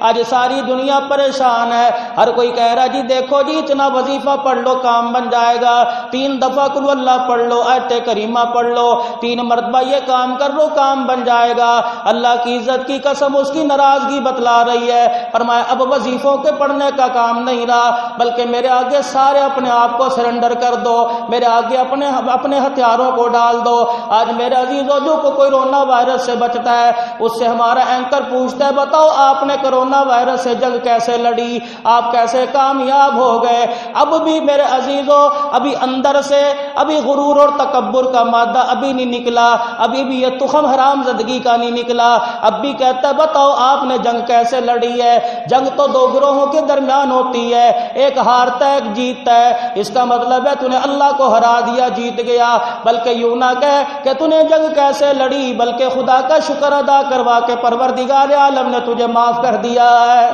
آج ساری دنیا پریشان ہے. ہر کوئی کہہ رہا جی دیکھو جی اتنا وظیفہ پڑھ لو کام بن جائے گا, 3 دفعہ قل اللہ پڑھ لو, آیت کریمہ پڑھ لو, 3 مرتبہ یہ کام کر لو کام بن جائے گا. اللہ کی عزت کی قسم اس کی ناراضگی بتلا رہی ہے. فرمایا اب وظیفوں کے پڑھنے کا کام نہیں رہا, بلکہ میرے آگے سارے اپنے آپ کو سرنڈر کر دو, میرے آگے اپنے ہتھیاروں کو ڈال دو. آج میرے عزیزوں جو کورونا وائرس سے بچتا ہے اس سے ہمارا اینکر پوچھتا ہے بتاؤ آپ نے کورونا وائرس سے جنگ کیسے لڑی, آپ کیسے کامیاب ہو گئے. اب بھی میرے عزیزوں ابھی اندر سے ابھی غرور اور تکبر کا مادہ ابھی نہیں نکلا, ابھی بھی یہ تخم حرام زدگی کا نہیں نکلا. اب بھی کہتا ہے بتاؤ آپ نے جنگ کیسے لڑی ہے. جنگ تو 2 گروہوں کے درمیان ہوتی ہے, ایک ہارتا ہے ایک جیتتا ہے. اس کا مطلب ہے تو نے اللہ کو ہرا دیا جیت گیا. بلکہ یوں نہ کہہ کہ تو نے جنگ کیسے لڑی, بلکہ خدا کا شکر ادا کروا کے پروردگار عالم نے تجھے معاف کر دیا ہے.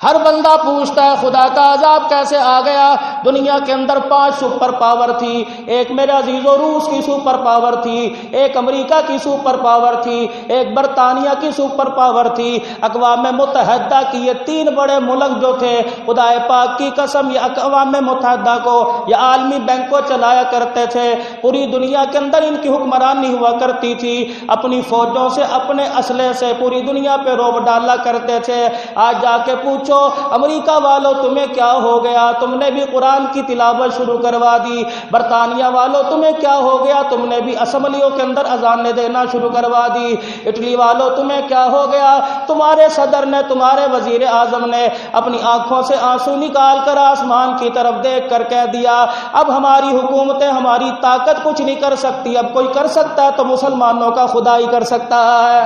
ہر بندہ پوچھتا ہے خدا کا عذاب کیسے آ گیا. دنیا کے اندر 5 سپر پاور تھی, ایک میرے عزیزوں روس کی سپر پاور تھی, ایک امریکہ کی سپر پاور تھی, ایک برطانیہ کی سپر پاور تھی. اقوام متحدہ کی یہ 3 بڑے ملک جو تھے, خدا پاک کی قسم یہ اقوام متحدہ کو یا عالمی بینک کو چلایا کرتے تھے. پوری دنیا کے اندر ان کی حکمرانی ہوا کرتی تھی, اپنی فوجوں سے اپنے اسلحے سے پوری دنیا پہ روب ڈالا کرتے تھے. آج جا کے پوچھو امریکہ والوں تمہیں کیا ہو گیا, تم نے بھی قرآن کی تلاوت شروع کروا دی. برطانیہ والوں تمہیں کیا ہو گیا, تم نے بھی اسمبلیوں کے اندر اذانیں دینا شروع کروا دی. اٹلی والوں تمہیں کیا ہو گیا, تمہارے صدر نے تمہارے وزیر اعظم نے اپنی آنکھوں سے آنسو نکال کر آسمان کی طرف دیکھ کر کہہ دیا اب ہماری حکومتیں ہماری طاقت کچھ نہیں کر سکتی, اب کوئی کر سکتا ہے تو مسلمانوں کا خدا ہی کر سکتا ہے.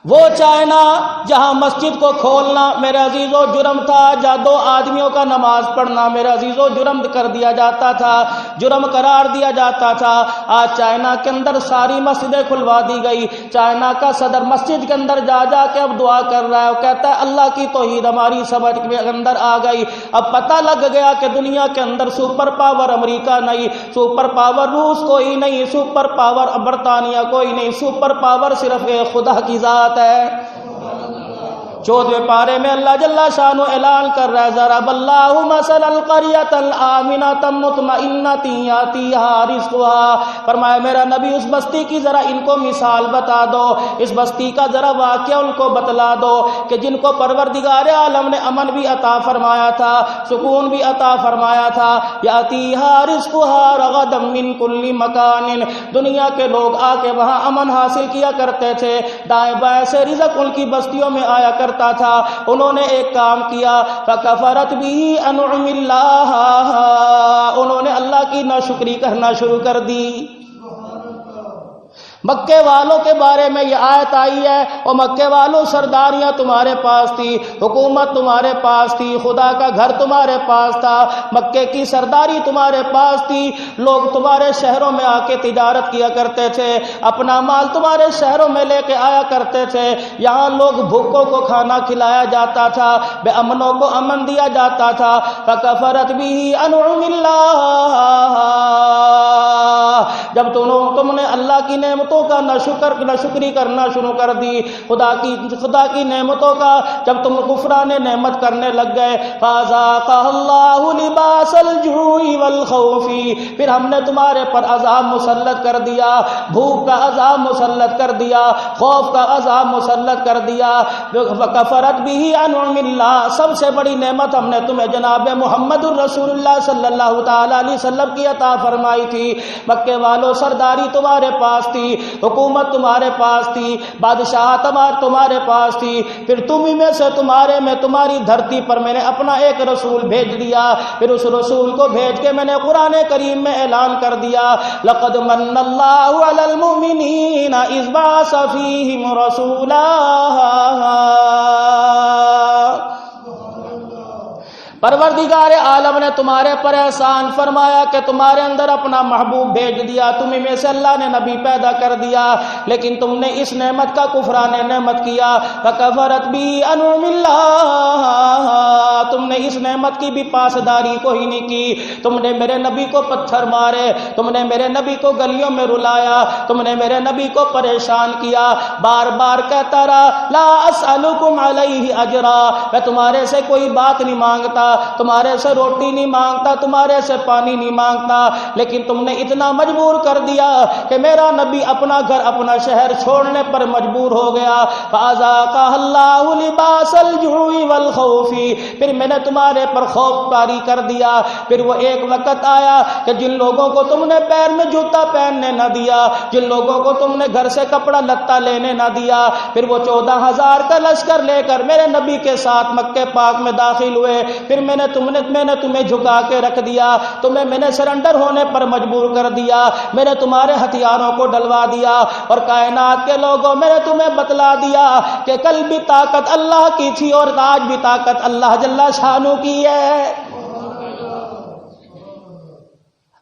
وہ چائنا جہاں مسجد کو کھولنا میرے عزیزوں جرم تھا, جہاں 2 آدمیوں کا نماز پڑھنا میرے عزیزوں جرم کر دیا جاتا تھا, جرم قرار دیا جاتا تھا. آج چائنا کے اندر ساری مسجدیں کھلوا دی گئی. چائنا کا صدر مسجد کے اندر جا جا کے اب دعا کر رہا ہے, وہ کہتا ہے اللہ کی توحید ہماری سمجھ کے اندر آ گئی. اب پتہ لگ گیا کہ دنیا کے اندر سپر پاور امریکہ نہیں, سپر پاور روس کوئی نہیں, سپر پاور برطانیہ کوئی نہیں, سپر پاور صرف ایک خدا کی ذات ہے. 14ویں پارے میں اللہ جل شانہ اعلان کر رہا ہے ضرب اللہ مثل القریۃ الآمنۃ مطمئنۃ یأتیہا رزقها. فرمایا میرا نبی اس بستی کی ذرا ان کو مثال بتا دو, اس بستی کا ذرا واقعہ ان کو بتلا دو کہ جن کو پروردگار عالم نے امن بھی عطا فرمایا تھا, سکون بھی عطا فرمایا تھا. یأتیہا رزقها رغدا من کل مکان, دنیا کے لوگ آ کے وہاں امن حاصل کیا کرتے تھے, دائیں بائیں سے رزق ان کی بستیوں میں آیا کرتا تھا. انہوں نے ایک کام کیا فکفرت به انعم اللہ, انہوں نے اللہ کی ناشکری کرنا شروع کر دی. مکے والوں کے بارے میں یہ آیت آئی ہے, اور مکے والوں سرداریاں تمہارے پاس تھی, حکومت تمہارے پاس تھی, خدا کا گھر تمہارے پاس تھا, مکے کی سرداری تمہارے پاس تھی. لوگ تمہارے شہروں میں آ کے تجارت کیا کرتے تھے, اپنا مال تمہارے شہروں میں لے کے آیا کرتے تھے. یہاں لوگ بھوکوں کو کھانا کھلایا جاتا تھا, بے امنوں کو امن دیا جاتا تھا. فکفرت به انعم اللہ, جب تم نے اللہ کی نعمتوں کا ناشکری کرنا شروع کر دی, خدا کی نعمتوں کا جب تم کفران نعمت کرنے لگ گئے, فَأَذَاقَهَا اللَّهُ لِبَاسَ الْجُوعِ وَالْخَوْفِ, پھر ہم نے تمہارے پر عذاب مسلط کر دیا, بھوک کا عذاب مسلط کر دیا, خوف کا عذاب مسلط کر دیا. وَكَفَرَتْ بِهِ أَنْعُمِ اللَّهِ, سب سے بڑی نعمت ہم نے تمہیں جناب محمد الرسول اللہ صلی اللہ تعالی علیہ وسلم کی عطا فرمائی تھی. مکے والوں سرداری تمہارے پاس تھی, حکومت تمہارے پاس تھی, بادشاہت تمہارے پاس تھی. پھر تمہیں میں سے تمہاری دھرتی پر میں نے اپنا ایک رسول بھیج دیا. پھر اس رسول کو بھیج کے میں نے قرآن کریم میں اعلان کر دیا لقد من اللہ علی المؤمنین اذ بعث فیہم رسولا پروردگار عالم نے تمہارے پر احسان فرمایا کہ تمہارے اندر اپنا محبوب بھیج دیا، تمہیں میں سے اللہ نے نبی پیدا کر دیا، لیکن تم نے اس نعمت کا کفران نعمت کیا، فکفرت بی انعم اللہ، تم نے اس نعمت کی بھی پاسداری کو ہی نہیں کی، تم نے میرے نبی کو پتھر مارے، تم نے میرے نبی کو گلیوں میں رلایا، تم نے میرے نبی کو پریشان کیا، بار بار کہتا رہا لا اسألکم علیہ اجرا، میں تمہارے سے کوئی بات نہیں مانگتا، تمہارے سے روٹی نہیں مانگتا، تمہارے سے پانی نہیں مانگتا، لیکن تم نے اتنا مجبور کر دیا کہ میرا نبی اپنا گھر اپنا شہر چھوڑنے پر مجبور ہو گیا، فَأَذَاقَهَا اللَّهُ لِبَاسَ الْجُوعِ وَالْخَوْفِ، پھر میں نے تمہارے پر خوف طاری کر دیا۔ پھر وہ ایک وقت آیا کہ جن لوگوں کو تم نے پیر میں جوتا پہننے نہ دیا، جن لوگوں کو تم نے گھر سے کپڑا لتا لینے نہ دیا، پھر وہ 14,000 کا لشکر لے کر میرے نبی کے ساتھ مکہ پاک میں داخل ہوئے، پھر میں نے تمہیں جھکا کے رکھ دیا، تمہیں میں نے سرنڈر ہونے پر مجبور کر دیا، میں نے تمہارے ہتھیاروں کو ڈلوا دیا، اور کائنات کے لوگوں میں نے تمہیں بتلا دیا کہ کل بھی طاقت اللہ کی تھی اور آج بھی طاقت اللہ جل شانہ کی ہے۔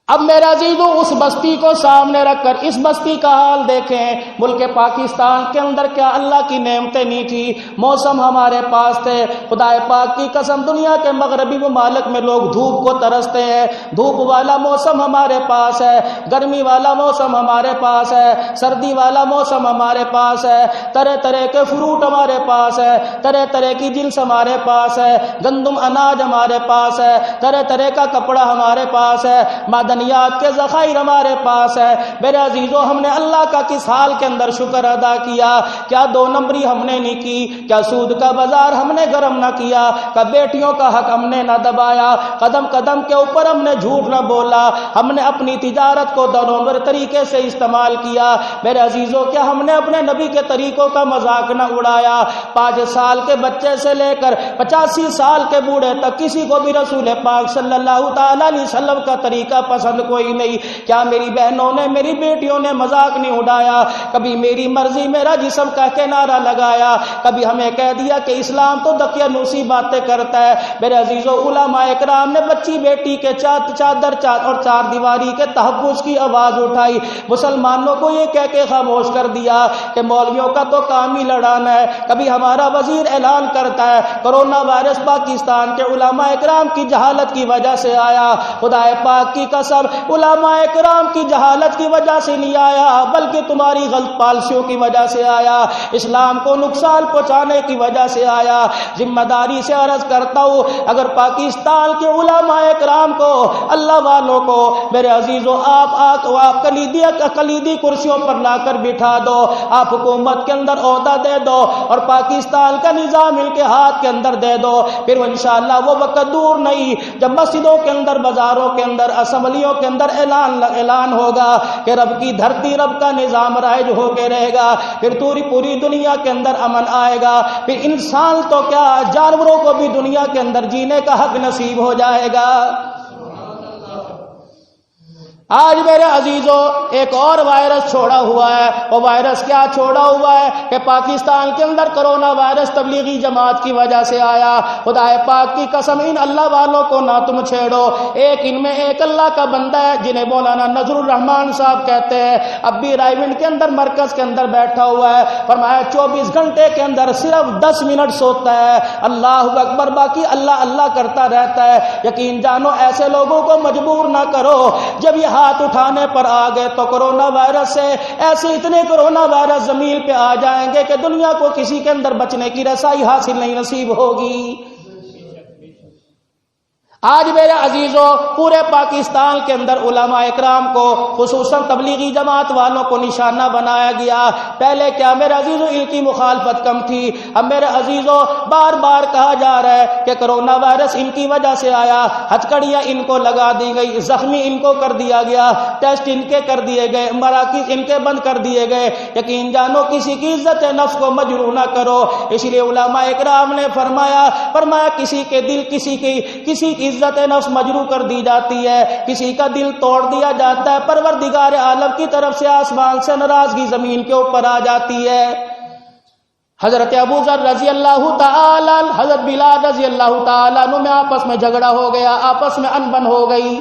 اب میرے عزیزوں اس بستی کو سامنے رکھ کر اس بستی کا حال دیکھیں، ملک پاکستان کے اندر کیا اللہ کی نعمتیں نہیں تھی؟ موسم ہمارے پاس تھے، خدا پاک کی قسم دنیا کے مغربی ممالک میں لوگ دھوپ کو ترستے ہیں، دھوپ والا موسم ہمارے پاس ہے، گرمی والا موسم ہمارے پاس ہے، سردی والا موسم ہمارے پاس ہے، طرح طرح کے فروٹ ہمارے پاس ہے، طرح طرح کی جنس ہمارے پاس ہے، گندم اناج ہمارے پاس ہے، طرح طرح کا کپڑا ہمارے پاس ہے، معدنیات کے ذخائر ہمارے پاس ہے۔ میرے عزیزوں ہم نے اللہ کا کس حال کے اندر شکر ادا کیا؟ کیا 2 نمبری ہم نے نہیں کی؟ کیا سود کا بازار ہم نے گرم نہ کیا؟ کیا بیٹیوں کا حق ہم نے نہ دبایا؟ قدم قدم کے اوپر ہم نے جھوٹ نہ بولا؟ ہم نے اپنی تجارت کو 2 نمبر طریقے سے استعمال کیا؟ میرے عزیزوں کیا ہم نے اپنے نبی کے طریقوں کا مذاق نہ اڑایا؟ 5 سال کے بچے سے لے کر 85 سال کے بوڑھے تک کسی کو بھی رسول پاک صلی اللہ تعالی علیہ وسلم کا طریقہ پسند کوئی نہیں؟ کیا میری بہنوں نے میری بیٹیوں نے مذاق نہیں اڑایا؟ کبھی میری مرضی میرا جسم کہہ کے نعرہ لگایا؟ کبھی ہمیں کہہ دیا کہ اسلام تو دقیانوسی باتیں کرتا ہے؟ میرے عزیزوں علماء اکرام نے بچی بیٹی کے چادر اور 4 دیواری کے تحفظ کی آواز اٹھائی، مسلمانوں کو یہ کہہ کے خاموش کر دیا کہ مولویوں کا تو کام ہی لڑانا ہے۔ کبھی ہمارا وزیر اعلان کرتا ہے کرونا وائرس پاکستان کے علماء اکرام کی جہالت کی وجہ سے آیا، خدا پاک کی قسم علماء کرام کی جہالت کی وجہ سے نہیں آیا، بلکہ تمہاری غلط پالیسیوں کی وجہ سے آیا، اسلام کو نقصان پہنچانے کی وجہ سے آیا۔ ذمہ داری سے عرض کرتا ہوں اگر پاکستان کے علماء کرام کو، اللہ والوں کو، میرے عزیزوں آپ کلیدی کرسیوں پر لا کر بٹھا دو، آپ حکومت کے اندر عہدہ دے دو اور پاکستان کا نظام ان کے ہاتھ کے اندر دے دو، پھر انشاءاللہ وہ وقت دور نہیں جب مسجدوں کے اندر، بازاروں کے اندر، اسمبلیوں کے اندر اعلان ہوگا کہ رب کی دھرتی، رب کا نظام رائج ہو کے رہے گا، پھر پوری دنیا کے اندر امن آئے گا، پھر انسان تو کیا جانوروں کو بھی دنیا کے اندر جینے کا حق نصیب ہو جائے گا۔ آج میرے عزیزوں ایک اور وائرس چھوڑا ہوا ہے، وہ وائرس کیا چھوڑا ہوا ہے کہ پاکستان کے اندر کرونا وائرس تبلیغی جماعت کی وجہ سے آیا۔ خدا پاک کی قسم ان اللہ والوں کو نہ تم چھیڑو، ان میں ایک اللہ کا بندہ ہے جنہیں مولانا نذر الرحمان صاحب کہتے ہیں، اب بھی رائیونڈ کے اندر مرکز کے اندر بیٹھا ہوا ہے، فرمایا 24 گھنٹے کے اندر صرف 10 منٹ سوتا ہے، اللہ اکبر، باقی اللہ اللہ کرتا رہتا ہے۔ یقین جانو ایسے لوگوں کو مجبور نہ کرو، جب یہ ہاتھ اٹھانے پر آ گئے تو کرونا وائرس سے ایسے اتنے کرونا وائرس زمین پہ آ جائیں گے کہ دنیا کو کسی کے اندر بچنے کی رسائی حاصل نہیں نصیب ہوگی۔ آج میرے عزیزوں پورے پاکستان کے اندر علماء اکرام کو، خصوصاً تبلیغی جماعت والوں کو نشانہ بنایا گیا۔ پہلے کیا میرے عزیزوں ان کی مخالفت کم تھی، اب میرے عزیزوں بار بار کہا جا رہا ہے کہ کرونا وائرس ان کی وجہ سے آیا، ہتھکڑیاں ان کو لگا دی گئی، زخمی ان کو کر دیا گیا، ٹیسٹ ان کے کر دیے گئے، مراکز ان کے بند کر دیے گئے۔ یقین جانو کسی کی عزت نفس کو مجروح نہ کرو، اس لیے علماء اکرام نے فرمایا کسی کے دل کسی کی عزت نفس مجروح کر دی جاتی ہے، کسی کا دل توڑ دیا جاتا ہے، پروردگار عالم کی طرف سے آسمان سے ناراضگی زمین کے اوپر آ جاتی ہے۔ حضرت ابو ذر رضی اللہ تعالی عنہ حضرت بلال رضی اللہ تعالی عنہ میں آپس میں جھگڑا ہو گیا، آپس میں انبن ہو گئی۔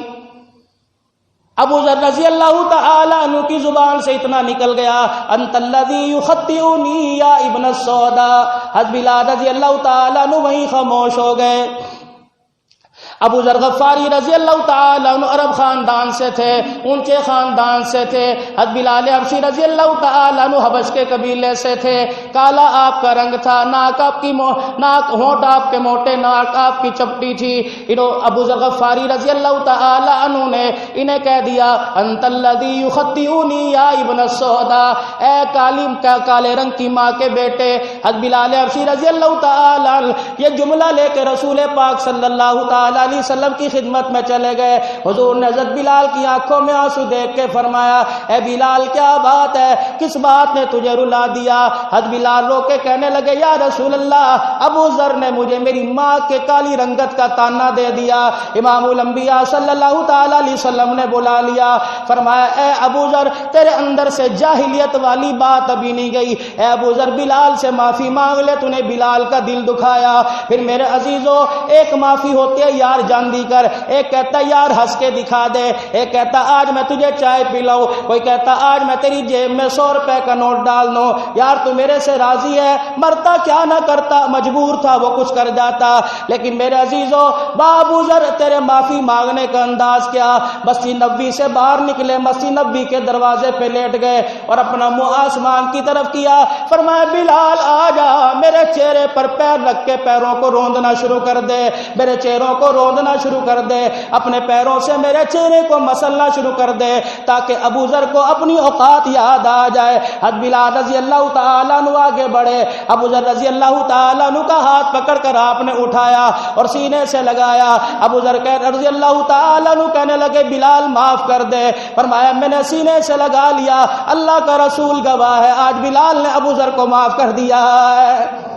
ابو ذر رضی اللہ تعالی عنہ کی زبان سے اتنا نکل گیا، انت الذی یخطئنی یا ابن السوداء۔ حضرت بلال رضی اللہ تعالی عنہ وہیں خاموش ہو گئے۔ ابو ذر غفاری رضی اللہ تعالی عنہ عرب خاندان سے تھے، اونچے خاندان سے تھے۔ حضرت بلال حبشی رضی اللہ تعالی عنہ حبش کے قبیلے سے تھے، کالا آپ کا رنگ تھا، ناک آپ کی ہونٹ آپ کے موٹے، ناک آپ کی چپٹی تھی۔ ابو ذر غفاری رضی اللہ تعالی عنہ نے انہیں کہہ دیا، انت الذی یخطئنی یا ابن السوداء، اے کالے رنگ کی ماں کے بیٹے۔ حضرت بلال حبشی رضی اللہ تعالی عنہ یہ جملہ لے کے رسول پاک صلی اللہ تعالی علیہ وسلم کی خدمت میں چلے گئے۔ حضور نے حضرت بلال کی آنکھوں میں آنسو دیکھ کے فرمایا، اے بلال کیا بات ہے، کس بات نے تجھے رلا دیا؟ حضرت بلال رو کے کہنے لگے، یا رسول اللہ، ابو ذر نے مجھے میری ماں کے کالی رنگت کا تانا دے دیا۔ امام الانبیاء صلی اللہ تعالی علیہ وسلم نے بلا لیا، فرمایا، اے ابو ذر، تیرے اندر سے جاہلیت والی بات ابھی نہیں گئی، اے ابو ذر بلال سے معافی مانگ لے، تو نے بلال کا دل دکھایا۔ پھر میرے عزیزو، ایک معافی ہوتی ہے یار جان دی کر، ایک کہتا یار ہنس کے دکھا دے، ایک کہتا آج میں تجھے چائے پلاؤں، کوئی کہتا آج میں تیری جیب میں 100 روپے کا نوٹ ڈال دوں، یار تو میرے سے راضی ہے، مرتا کیا نہ کرتا، مجبور تھا وہ کچھ کر جاتا۔ لیکن میرے عزیزو، ابو ذر تیرے معافی مانگنے کا انداز کیا، مسجد نبوی سے باہر نکلے، مسجد نبوی کے دروازے پہ لیٹ گئے اور اپنا منہ آسمان کی طرف کیا، فرمایا بلال آ جا، میرے چہرے پر پیر رکھ کے پیروں کو روندنا شروع کر دے، میرے چہروں کو روندنا شروع کر دے، اپنے پیروں سے میرے چہرے کو مسلنا شروع کر دے، تاکہ ابو ذر کو اپنی اوقات یاد آ جائے۔ حضرت بلال رضی اللہ تعالیٰ عنہ آگے بڑھے، ابو ذر رضی اللہ تعالیٰ عنہ کا ہاتھ پکڑ کر آپ نے اٹھایا اور سینے سے لگایا۔ ابو ذر رضی اللہ تعالیٰ عنہ کہنے لگے، بلال معاف کر دے۔ فرمایا، میں نے سینے سے لگا لیا، اللہ کا رسول گواہ ہے، آج بلال نے ابو ذر کو معاف کر دیا ہے۔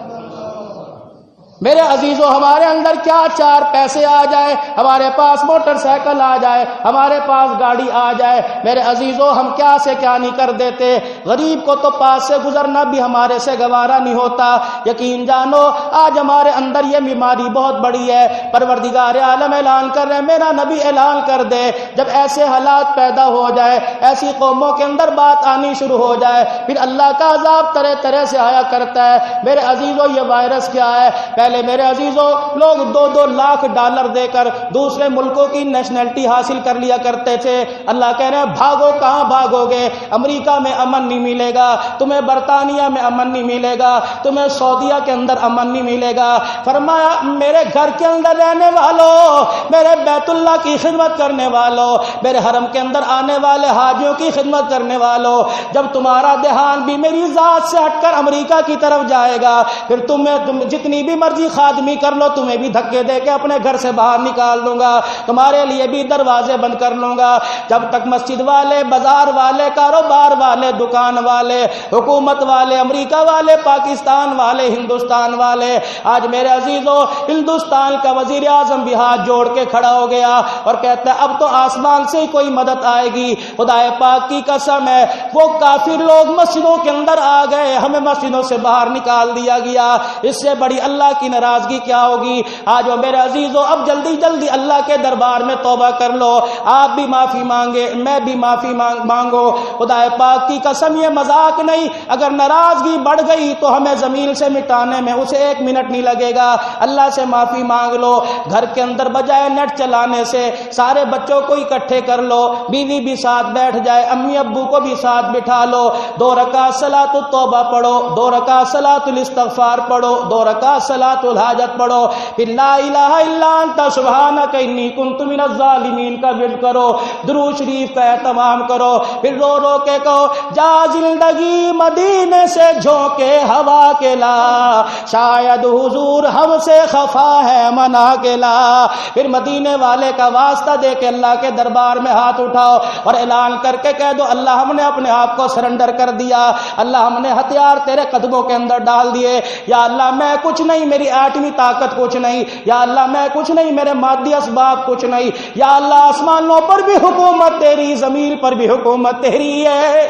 میرے عزیزو، ہمارے اندر کیا چار پیسے آ جائے، ہمارے پاس موٹر سائیکل آ جائے، ہمارے پاس گاڑی آ جائے، میرے عزیزو ہم کیا سے کیا نہیں کر دیتے۔ غریب کو تو پاس سے گزرنا بھی ہمارے سے گوارا نہیں ہوتا۔ یقین جانو، آج ہمارے اندر یہ بیماری بہت بڑی ہے۔ پروردگار عالم اعلان کر رہے، میرا نبی اعلان کر دے، جب ایسے حالات پیدا ہو جائے، ایسی قوموں کے اندر بات آنی شروع ہو جائے، پھر اللہ کا عذاب طرح طرح سے آیا کرتا ہے۔ میرے عزیزو، یہ وائرس کیا ہے؟ پہلے میرے عزیزو لوگ 2-2 لاکھ ڈالر دے کر دوسرے ملکوں کی نیشنلٹی حاصل کر لیا کرتے تھے۔ اللہ کہہ رہے ہیں، بھاگو، کہاں بھاگو گے؟ امریکہ میں امن نہیں ملے گا تمہیں، برطانیہ میں امن نہیں ملے گا تمہیں، سعودیہ کے اندر امن نہیں ملے گا۔ فرمایا، میرے گھر کے اندر رہنے والوں، میرے بیت اللہ کی خدمت کرنے والوں، میرے حرم کے اندر آنے والے حاجیوں کی خدمت کرنے والوں، جب تمہارا دھیان بھی میری ذات سے ہٹ کر امریکہ کی طرف جائے گا، پھر تم جتنی بھی مرضی خادمی کر لو، تمہیں بھی دھکے دے کے اپنے گھر سے باہر نکال دوں گا، تمہارے لیے بھی دروازے بند کر لوں گا۔ جب تک مسجد والے، بازار والے، کاروبار والے، دکان والے، حکومت والے، امریکہ والے، پاکستان والے، ہندوستان والے، آج میرے عزیزو ہندوستان کا وزیر اعظم بھی ہاتھ جوڑ کے کھڑا ہو گیا اور کہتا ہے اب تو آسمان سے ہی کوئی مدد آئے گی۔ خدا پاک کی قسم ہے، وہ کافر لوگ مسجدوں کے اندر آ گئے، ہمیں مسجدوں سے باہر نکال دیا گیا، اس سے بڑی اللہ کی ناراضگی کیا ہوگی؟ آج میرے عزیزو، اب جلدی جلدی اللہ کے دربار میں توبہ کر لو، آپ بھی معافی مانگے، میں بھی معافی مانگو۔ خدا پاک کی قسم، یہ مذاق نہیں، اگر ناراضگی بڑھ گئی تو ہمیں زمین سے مٹانے میں اسے 1 منٹ نہیں لگے گا۔ اللہ سے معافی مانگ لو، گھر کے اندر بجائے نیٹ چلانے سے سارے بچوں کو اکٹھے کر لو، بیوی بھی ساتھ بیٹھ جائے، امی ابو کو بھی ساتھ بٹھا لو، 2 رکعت صلاۃ التوبہ پڑھو، 2 رکعت صلاۃ الاستغفار پڑھو، 2 رکعت صلاۃ الحاجت پڑھو، پھر لا الہ الا انت سبحانک انی کنت من الظالمین کا ورد کرو، درود شریف کا اہتمام کرو، پھر رو رو کے کہو، جا زندگی مدینے سے جھونکے ہوا کے لا، شاید حضور ہم سے خفا ہے منا کے لا۔ پھر مدینے والے کا واسطہ دے کے اللہ کے دربار میں ہاتھ اٹھاؤ اور اعلان کر کے کہہ دو، اللہ ہم نے اپنے آپ کو سرنڈر کر دیا، اللہ ہم نے ہتھیار تیرے قدموں کے اندر ڈال دیے، یا اللہ میں کچھ نہیں، میری ایٹمی طاقت کچھ نہیں، یا اللہ میں کچھ نہیں، میرے مادی اسباب کچھ نہیں، یا اللہ آسمانوں پر بھی حکومت تیری، زمین پر بھی حکومت تیری ہے۔